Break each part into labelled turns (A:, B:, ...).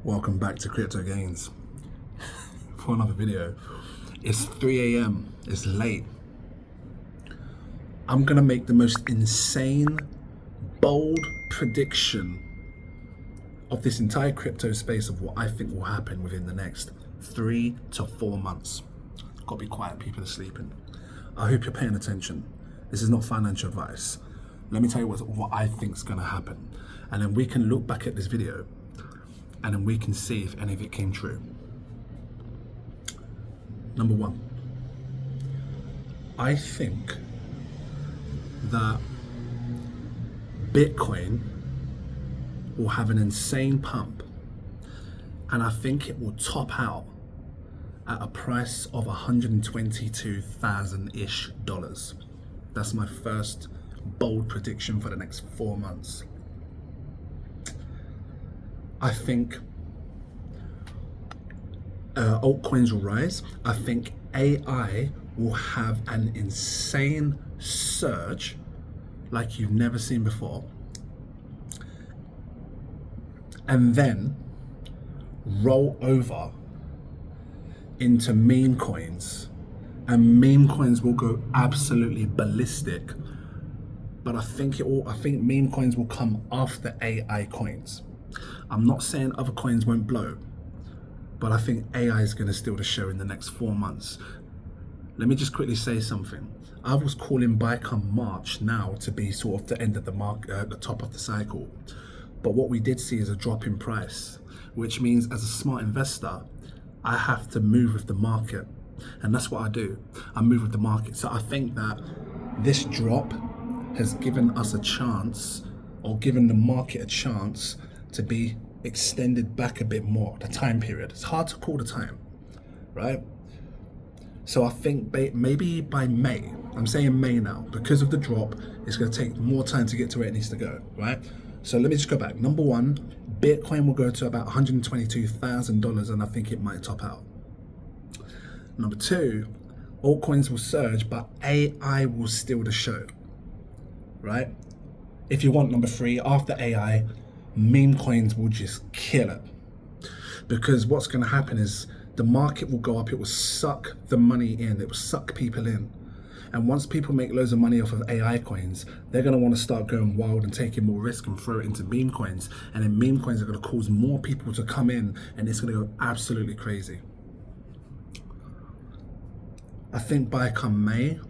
A: Welcome back to Cryptogains for another video. It's 3 a.m. It's late. I'm gonna make the most insane, bold prediction of this entire crypto space of what I think will happen within the next 3 to 4 months. Gotta be quiet, people are sleeping. I hope you're paying attention. This is not financial advice. Let me tell you what I think is gonna happen. And then we can look back at this video and then we can see if any of it came true. Number one, I think that Bitcoin will have an insane pump, and I think it will top out at a price of $122,000-ish. That's my first bold prediction for the next 4 months. I think altcoins will rise. I think AI will have an insane surge like you've never seen before. And then roll over into meme coins. And meme coins will go absolutely ballistic. But I think meme coins will come after AI coins. I'm not saying other coins won't blow, but I think AI is going to steal the show in the next 4 months. Let me just quickly say something. I was calling buy come March now to be sort of the end of the market, the top of the cycle. But what we did see is a drop in price, which means as a smart investor, I have to move with the market. And that's what I do. I move with the market. So I think that this drop has given us a chance, or given the market a chance, to be extended back a bit more, the time period. It's hard to call the time, right? So I think maybe by May, I'm saying May now, because of the drop, it's gonna take more time to get to where it needs to go, right? So let me just go back. Number one, Bitcoin will go to about $122,000 and I think it might top out. Number two, altcoins will surge, but AI will steal the show, right? If you want number three, after AI, meme coins will just kill it, because what's going to happen is the market will go up, it will suck the money in, it will suck people in, and once people make loads of money off of AI coins, they're going to want to start going wild and taking more risk and throw it into meme coins, and then meme coins are going to cause more people to come in, and it's going to go absolutely crazy. I think by come May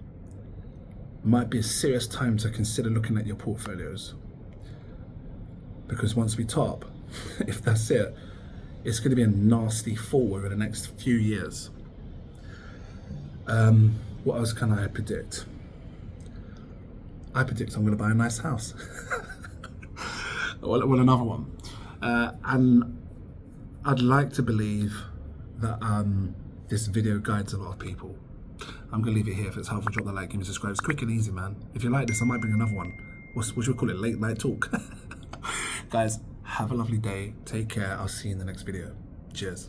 A: might be a serious time to consider looking at your portfolios. Because once we top, if that's it, it's going to be a nasty fall over the next few years. What else can I predict? I predict I'm going to buy a nice house. well, another one. And I'd like to believe that this video guides a lot of people. I'm going to leave it here. If it's helpful, drop the like, give me a subscribe. It's quick and easy, man. If you like this, I might bring another one. What should we call it? Late night talk. Guys, have a lovely day. Take care. I'll see you in the next video. Cheers.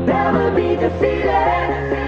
B: Never be defeated.